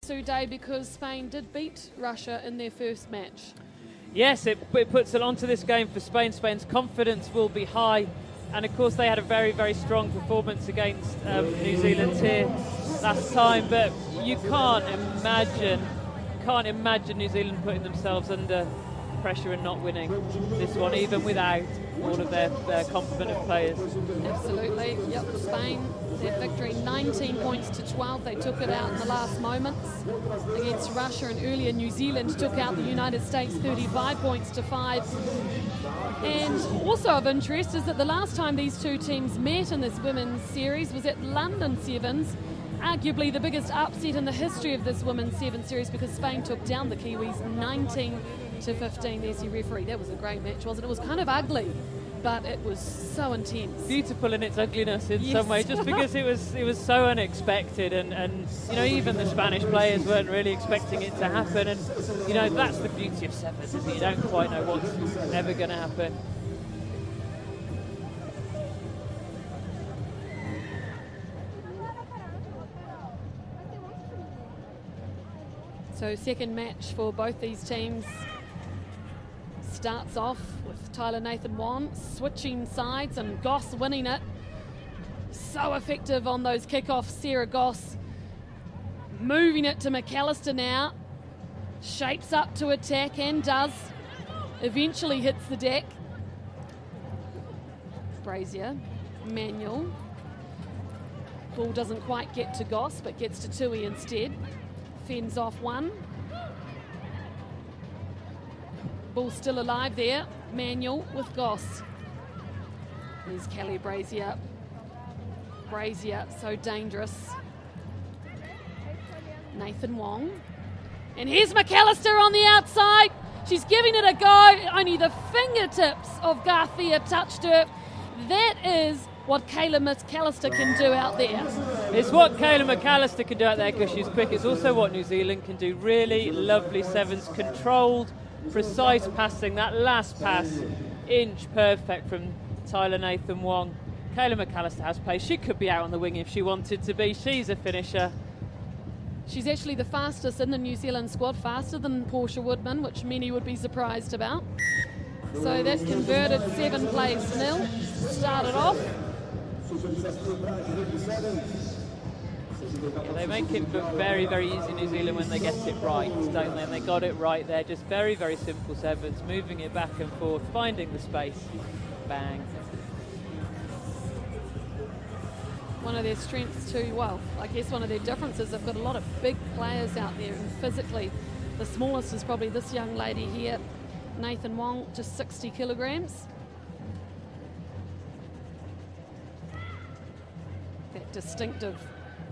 Sue Day, because Spain did beat Russia in their first match. Yes, it puts it onto this game for Spain. Spain's confidence will be high. And of course they had a very, very strong performance against New Zealand here last time. But you can't imagine New Zealand putting themselves under pressure and not winning this one, even without all of their complement of players. Absolutely. Yep, Spain, their victory 19 points to 12. They took it out in the last moments against Russia, and earlier New Zealand took out the United States 35 points to 5. And also of interest is that the last time these two teams met in this women's series was at London Sevens, arguably the biggest upset in the history of this women's Sevens series, because Spain took down the Kiwis 19 to 15. There's your referee. That was a great match, wasn't it? It was kind of ugly, but it was so intense. Beautiful in its ugliness in some way, just because it was so unexpected, and you know, even the Spanish players weren't really expecting it to happen, and you know, that's the beauty of sevens, isn't it? You don't quite know what's ever going to happen. So second match for both these teams starts off with Tyler Nathan Wan switching sides and Goss winning it. So effective on those kickoffs, Sarah Goss moving it to McAllister now. Shapes up to attack and does. Eventually hits the deck. Brazier, Manuel. Ball doesn't quite get to Goss, but gets to Tui instead. Fends off one. Ball still alive there. Manuel with Goss. There's Kelly Brazier. Brazier, so dangerous. Nathan Wong. And here's McAllister on the outside. She's giving it a go. Only the fingertips of Garcia touched her. That is what Kayla McAllister can do out there. It's what Kayla McAllister can do out there because she's quick. It's also what New Zealand can do. Really lovely sevens, controlled, precise passing. That last pass, inch perfect from Tyler Nathan Wong. Kayla McAllister has pace. She could be out on the wing if she wanted to be. She's a finisher. She's actually the fastest in the New Zealand squad, faster than Portia Woodman, which many would be surprised about. So that's converted 7 plays to 0. Started off. Yeah, they make it look very, very easy, New Zealand, when they get it right, don't they? And they got it right there. Just very, very simple sevens, moving it back and forth, finding the space. Bang. One of their strengths too, well, I guess one of their differences, they've got a lot of big players out there, and physically the smallest is probably this young lady here, Nathan Wong, just 60 kilograms. That distinctive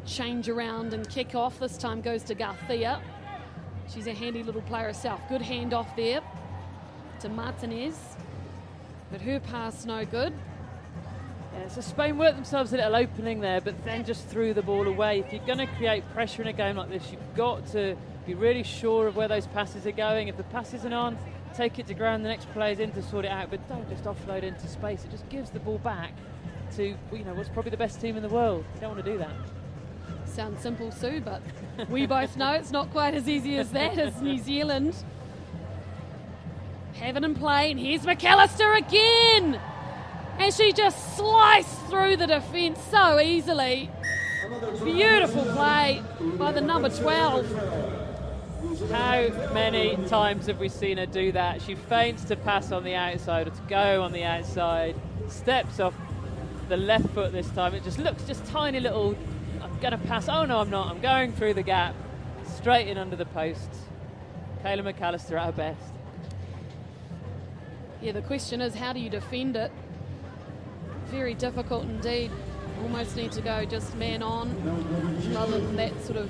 change around and kick off this time goes to Garcia. She's a handy little player herself. Good handoff there to Martinez, but her pass no good. Yeah, so Spain worked themselves a little opening there, but then just threw the ball away. If you're going to create pressure in a game like this, you've got to be really sure of where those passes are going. If the pass isn't on, take it to ground, the next player's in to sort it out, but don't just offload into space. It just gives the ball back to, you know, what's probably the best team in the world. You don't want to do that. Sounds simple, Sue, but we both know it's not quite as easy as that as New Zealand. Have it in play, and here's McAllister again! And she just sliced through the defence so easily. Beautiful play by the number 12. How many times have we seen her do that? She feints to pass on the outside or to go on the outside, steps off the left foot this time. It just looks just tiny little, I'm going to pass, oh no I'm not, I'm going through the gap, straight in under the posts. Kayla McAllister at her best. Yeah, the question is, how do you defend it? Very difficult indeed. Almost need to go just man on, rather than that sort of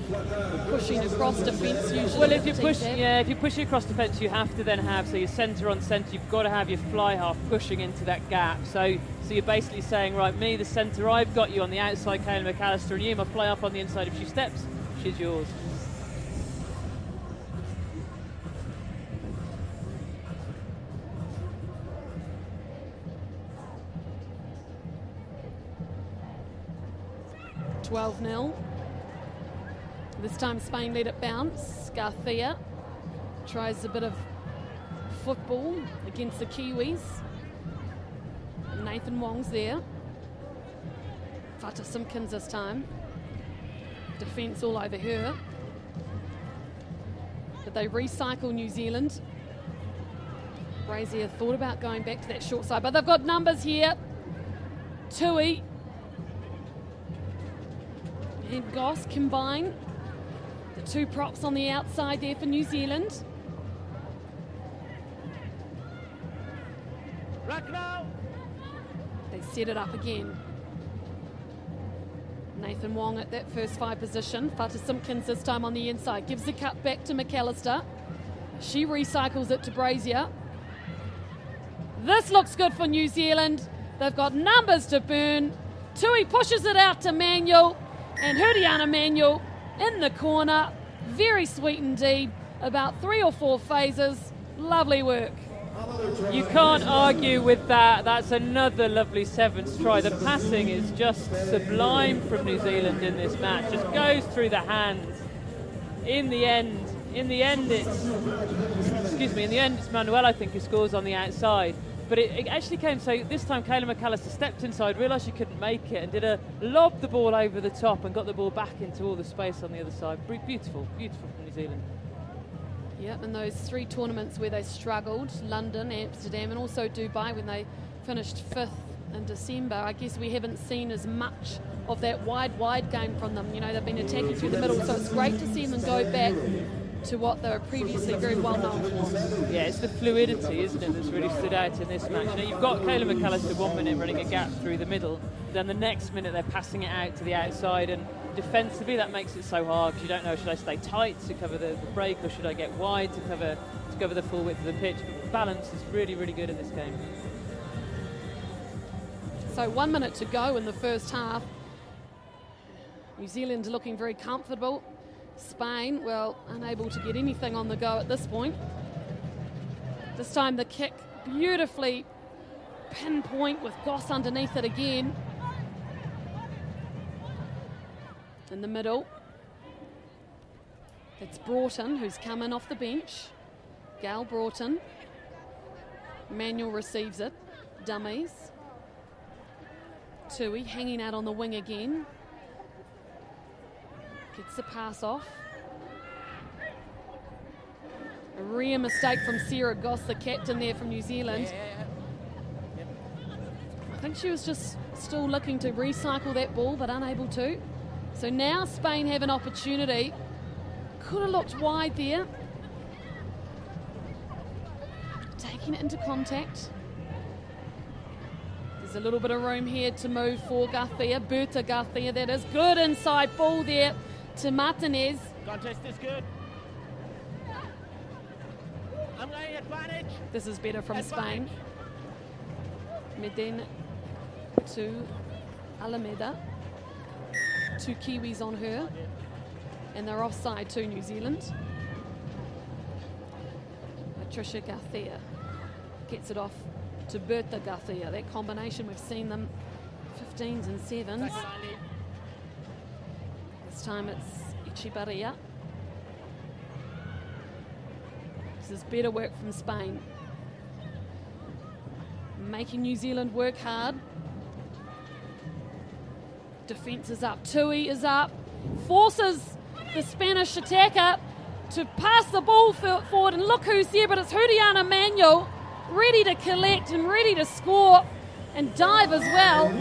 pushing across defence usually. Well, if you push across defence, you have to then have, so your centre on centre, you've got to have your fly half pushing into that gap. So you're basically saying, right, me, the centre, I've got you on the outside, Kayla McAllister, and you, my fly half on the inside. If she steps, she's yours. This time Spain let it bounce. Garcia tries a bit of football against the Kiwis. Nathan Wong's there. Fata Simpkins this time. Defence all over her. But they recycle New Zealand. Brazier thought about going back to that short side, but they've got numbers here. Tui and Goss combine. The two props on the outside there for New Zealand. They set it up again. Nathan Wong at that first 5 position. Fata Simpkins this time on the inside. Gives the cup back to McAllister. She recycles it to Brazier. This looks good for New Zealand. They've got numbers to burn. Tui pushes it out to Manuel. And Huriana Manuel in the corner. Very sweet indeed. About 3 or 4 phases. Lovely work. You can't argue with that. That's another lovely 7th try. The passing is just sublime from New Zealand in this match. Just goes through the hands. In the end it's Manuel, I think, who scores on the outside. But it actually came, so this time Kayla McAllister stepped inside, realised she couldn't make it, and lobbed the ball over the top and got the ball back into all the space on the other side. Beautiful, beautiful from New Zealand. Yeah, and those 3 tournaments where they struggled, London, Amsterdam, and also Dubai when they finished 5th in December, I guess we haven't seen as much of that wide game from them. You know, they've been attacking through the middle, so it's great to see them go back to what they were previously very well known for. Yeah, it's the fluidity, isn't it, that's really stood out in this match. You know, you've got Kayla McAllister 1 minute running a gap through the middle, then the next minute they're passing it out to the outside, and defensively that makes it so hard because you don't know, should I stay tight to cover the break or should I get wide to cover the full width of the pitch. But balance is really, really good in this game. So 1 minute to go in the first half. New Zealand looking very comfortable. Spain, well, unable to get anything on the go at this point. This time the kick beautifully pinpoint with Goss underneath it again. In the middle, it's Broughton who's come in off the bench. Gail Broughton. Manuel receives it. Dummies. Tui hanging out on the wing again. Gets the pass off. A rare mistake from Sarah Goss, the captain there from New Zealand. I think she was just still looking to recycle that ball, but unable to. So now Spain have an opportunity. Could have looked wide there. Taking it into contact. There's a little bit of room here to move for Garcia. Berta Garcia, that is. Good inside ball there to Martinez. Contest is good. I'm going advantage. This is better from Spain. Meden to Alameda. 2 Kiwis on her. And they're offside to New Zealand. Patricia Garcia gets it off to Berta Garcia. That combination, we've seen them 15s and 7s. This time it's Echevarria. This is better work from Spain. Making New Zealand work hard. Defence is up. Tui is up. Forces the Spanish attacker to pass the ball forward. And look who's there, but it's Huriana Manuel, ready to collect and ready to score and dive as well.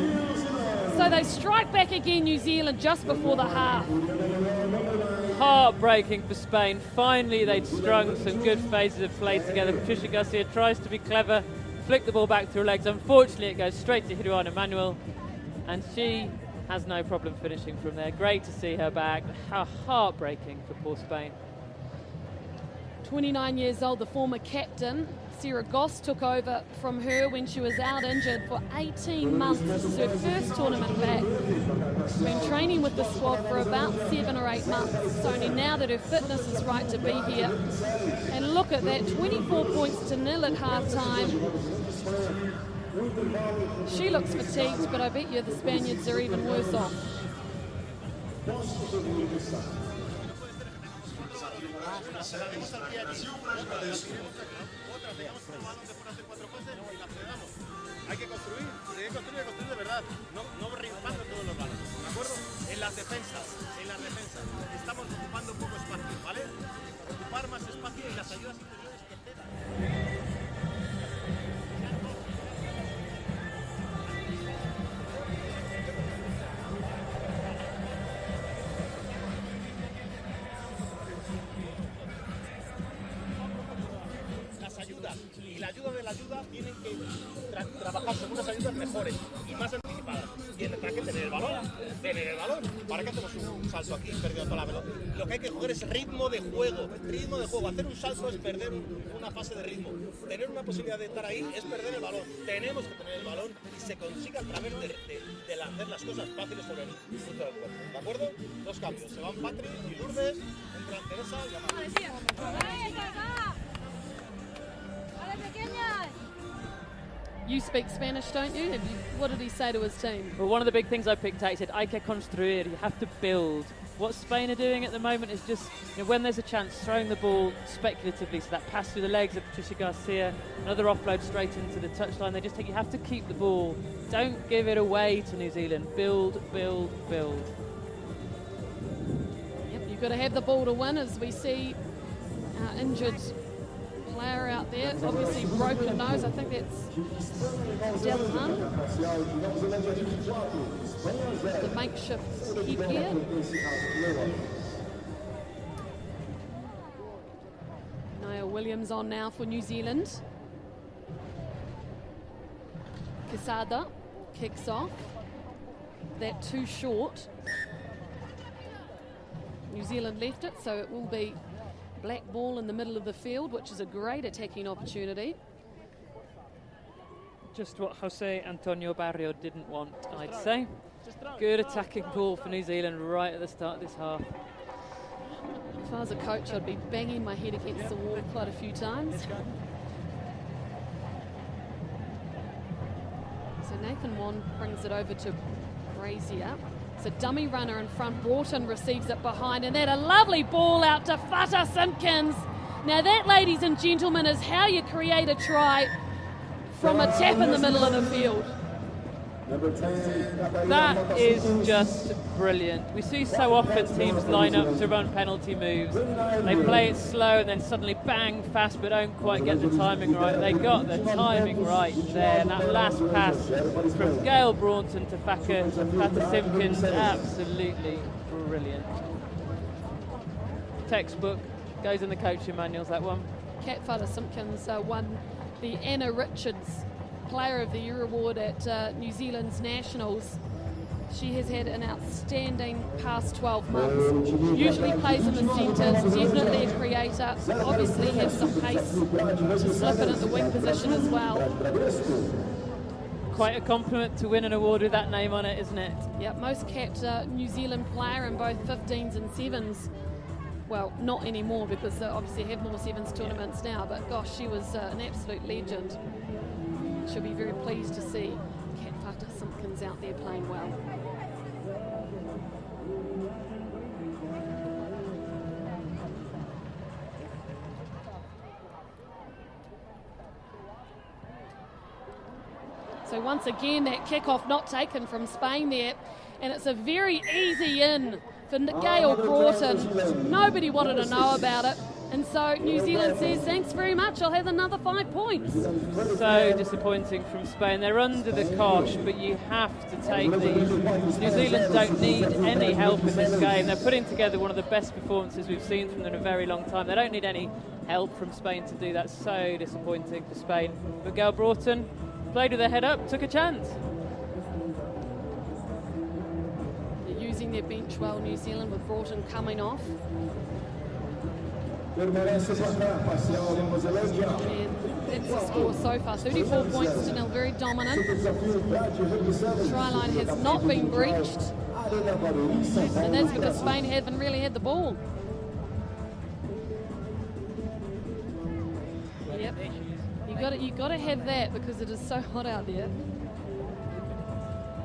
So they strike back again, New Zealand, just before the half. Heartbreaking for Spain. Finally they'd strung some good phases of play together. Patricia Garcia tries to be clever, flick the ball back through her legs. Unfortunately it goes straight to Huriana Manuel, and she has no problem finishing from there. Great to see her back. How heartbreaking for poor Spain. 29 years old, the former captain. Sarah Goss took over from her when she was out injured for 18 months. This is her first tournament back. She's been training with the squad for about 7 or 8 months. It's only now that her fitness is right to be here. And look at that, 24 points to 0 at half-time. She looks fatigued, but I bet you the Spaniards are even worse off. Una, se la demos al pie allí. Otra, tengamos un balón que pueda hacer 4 pases y la cedamos. Hay que construir de verdad. No rimpando todos los balones, ¿de acuerdo? En las defensas. Estamos ocupando poco espacio, ¿vale? Ocupar más espacio y las ayudas interiores que cedan. Y la ayuda de la ayuda tienen que trabajar con unas ayudas mejores y más anticipadas. Y en el ataque tener el balón. ¿Para qué hacemos un salto aquí perdiendo toda la pelota? Lo que hay que coger es ritmo de juego. Hacer un salto es perder una fase de ritmo. Tener una posibilidad de estar ahí es perder el balón. Tenemos que tener el balón y se consigue a través de hacer las cosas fáciles sobre el punto del cuerpo. ¿De acuerdo? 2 cambios. Se van Patri y Lourdes. Entran Teresa y Amanda. You speak Spanish, don't you? What did he say to his team? Well, one of the big things I picked out, he said, hay que construir, you have to build. What Spain are doing at the moment is just, when there's a chance, throwing the ball speculatively, so that pass through the legs of Patricia Garcia, another offload straight into the touchline, they just think you have to keep the ball. Don't give it away to New Zealand. Build. Yep, you've got to have the ball to win, as we see our injured player out there, obviously broken nose. I think that's Delhan. The makeshift headgear. Niall Williams on now for New Zealand. Quesada kicks off. That too short. New Zealand left it, so it will be black ball in the middle of the field, which is a great attacking opportunity. Just what Jose Antonio Barrio didn't want, I'd say. Good attacking ball for New Zealand right at the start of this half. If I was a coach, I'd be banging my head against the wall quite a few times. So Nathan Wan brings it over to Brazier. It's a dummy runner in front. Broughton receives it behind, and then a lovely ball out to Fata Simpkins. Now that, ladies and gentlemen, is how you create a try from a tap in the middle of the field. That is just brilliant. We see so often teams line up to run penalty moves. They play it slow and then suddenly bang fast, but don't quite get the timing right. They got the timing right there. And that last pass from Gail Broughton to Fata Simpkins, absolutely brilliant. Textbook, goes in the coaching manuals, that one. Kat Fata Simpkins won the Anna Richards Player of the Year award at New Zealand's Nationals. She has had an outstanding past 12 months. Usually plays in the centres, definitely a creator, obviously has some pace to slip in at the wing position as well. Quite a compliment to win an award with that name on it, isn't it? Yep, most capped New Zealand player in both 15s and 7s. Well, not anymore because they obviously have more 7s tournaments now, but gosh, she was an absolute legend. She'll be very pleased to see Kat Fata Simpkins out there playing well. So once again, that kickoff not taken from Spain there, and it's a very easy in for Gail Broughton. Nobody wanted to know about it. And so New Zealand says, thanks very much, I'll have another 5 points. So disappointing from Spain. They're under the cosh, but you have to take these. New Zealand don't need any help in this game. They're putting together one of the best performances we've seen from them in a very long time. They don't need any help from Spain to do that. So disappointing for Spain. But Gail Broughton played with their head up, took a chance. They're using their bench well, New Zealand, with Broughton coming off. And that's the score so far, 34 points to nil, very dominant. Try line has not been breached, and that's because Spain haven't really had the ball. Yep, you got to have that because it is so hot out there.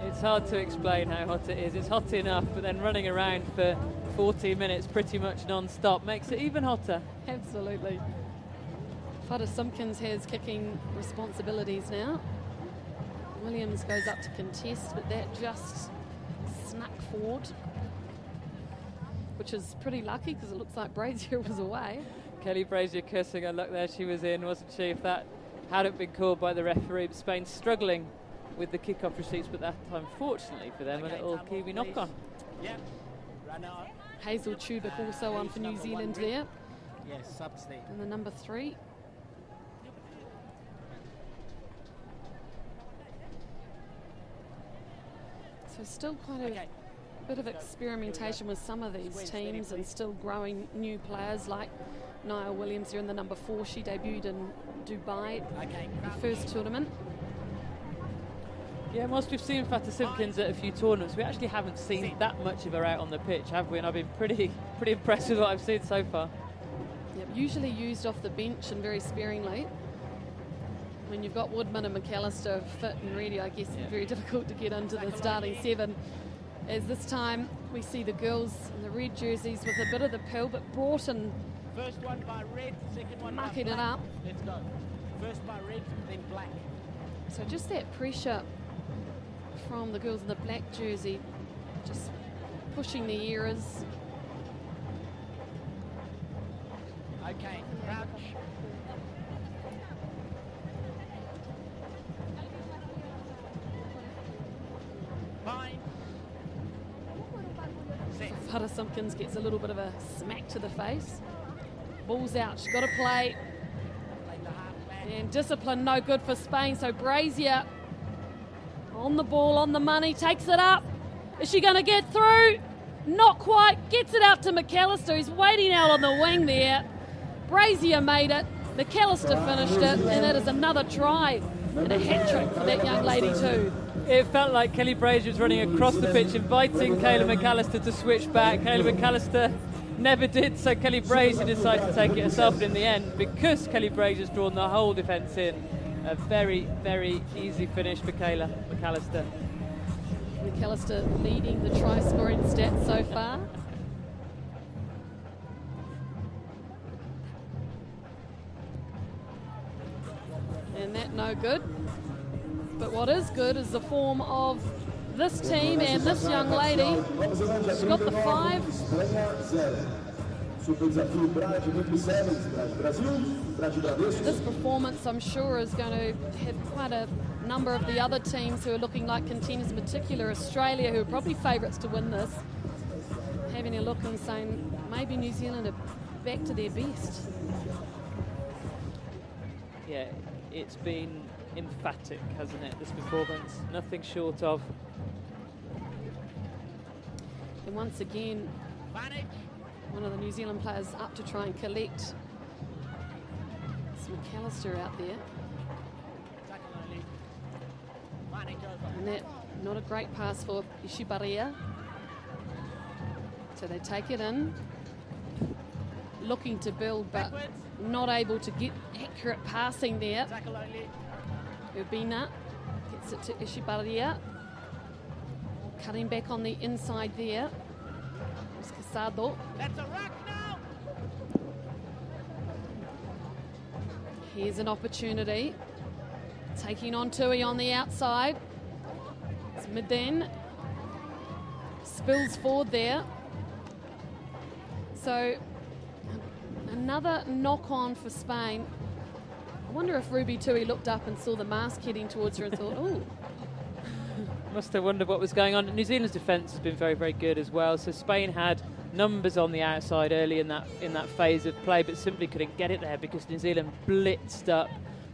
It's hard to explain how hot it is. It's hot enough, but then running around for 40 minutes pretty much non-stop. Makes it even hotter. Absolutely. Fada Simpkins has kicking responsibilities now. Williams goes up to contest, but that just snuck forward, which is pretty lucky because it looks like Brazier was away. Kelly Brazier cursing her luck there. She was in, wasn't she? If that hadn't been called by the referee. Spain struggling with the kick-off receipts, but that time, fortunately for them, a little Kiwi knock-on. Yeah. Run out. Hazel Tubic also on for New Zealand there. Yes, substate. And the number 3. So still quite a bit of experimentation with some of these teams and still growing new players like Niall Williams here in the number 4. She debuted in Dubai, the first tournament. Yeah, whilst we've seen Fata Simpkins at a few tournaments, we actually haven't seen that much of her out on the pitch, have we? And I've been pretty impressed with what I've seen so far. Yep, usually used off the bench and very sparingly. When you've got Woodman and McAllister fit and ready, I guess it's very difficult to get into the starting 7. As this time we see the girls in the red jerseys with a bit of the pill, but Broughton First one by red, second one mucking by it black. up. Let's go. First by red, then black. So just that pressure from the girls in the black jersey, just pushing the eras. Okay, crouch. Fine. Set. Fada Simpkins gets a little bit of a smack to the face. Ball's out, she's got to play. And discipline no good for Spain, so Brazier on the ball, on the money, takes it up. Is she going to get through? Not quite. Gets it out to McAllister, who's waiting out on the wing there. Brazier made it. McAllister finished it, and it is another try and a hat-trick for that young lady too. It felt like Kelly Brazier was running across the pitch, inviting Kayla McAllister to switch back. Kayla McAllister never did, so Kelly Brazier decided to take it herself. And in the end, because Kelly Brazier's drawn the whole defence in, a very, very easy finish for Kayla McAllister. McAllister leading the try-scoring stats so far. And that no good. But what is good is the form of this team and this young lady. She's got the 5. This performance, I'm sure, is going to have quite a number of the other teams who are looking like contenders, in particular Australia, who are probably favourites to win this, having a look and saying maybe New Zealand are back to their best. Yeah, it's been emphatic, hasn't it, this performance? Nothing short of. And once again, one of the New Zealand players up to try and collect. It's McAllister out there. And that, not a great pass for Ishibaria. So they take it in, looking to build, but not able to get accurate passing there. Urbina gets it to Ishibaria. Cutting back on the inside there. It's Casado. That's a rock now. Here's an opportunity. Taking on Tui on the outside. It's Miden. Spills forward there. So another knock-on for Spain. I wonder if Ruby Tui looked up and saw the mask heading towards her and thought, oh. Must have wondered what was going on. New Zealand's defence has been very, very good as well. So Spain had numbers on the outside early in that phase of play, but simply couldn't get it there because New Zealand blitzed up,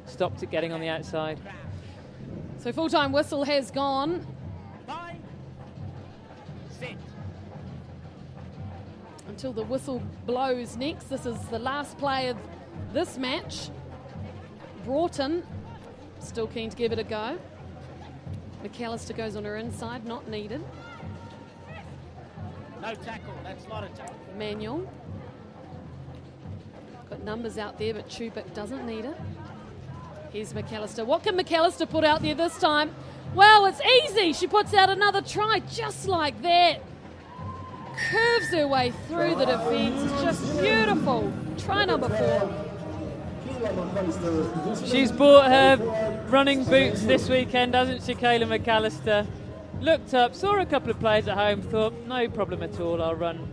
stopped it getting on the outside. So full-time whistle has gone. Fine. Set. Until the whistle blows next. This is the last play of this match. Broughton still keen to give it a go. McAllister goes on her inside, not needed. No tackle, that's not a tackle. Manuel. Got numbers out there, but Tubic doesn't need it. Here's McAllister. What can McAllister put out there this time? Well, it's easy. She puts out another try just like that. curves her way through the defence. It's just beautiful. Try number 4. She's bought her running boots this weekend, hasn't she, Kayla McAllister? Looked up, saw a couple of players at home, thought, no problem at all, I'll run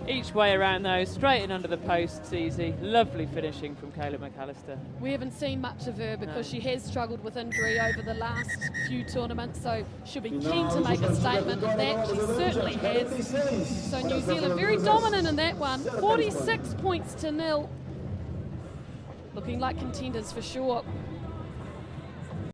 each way around those, straight in under the posts, easy. Lovely finishing from Kayla McAllister. We haven't seen much of her because she has struggled with injury over the last few tournaments, so she'll be keen to make a statement of that. She certainly has. So New Zealand very dominant in that one, 46 points to 0. Looking like contenders for sure.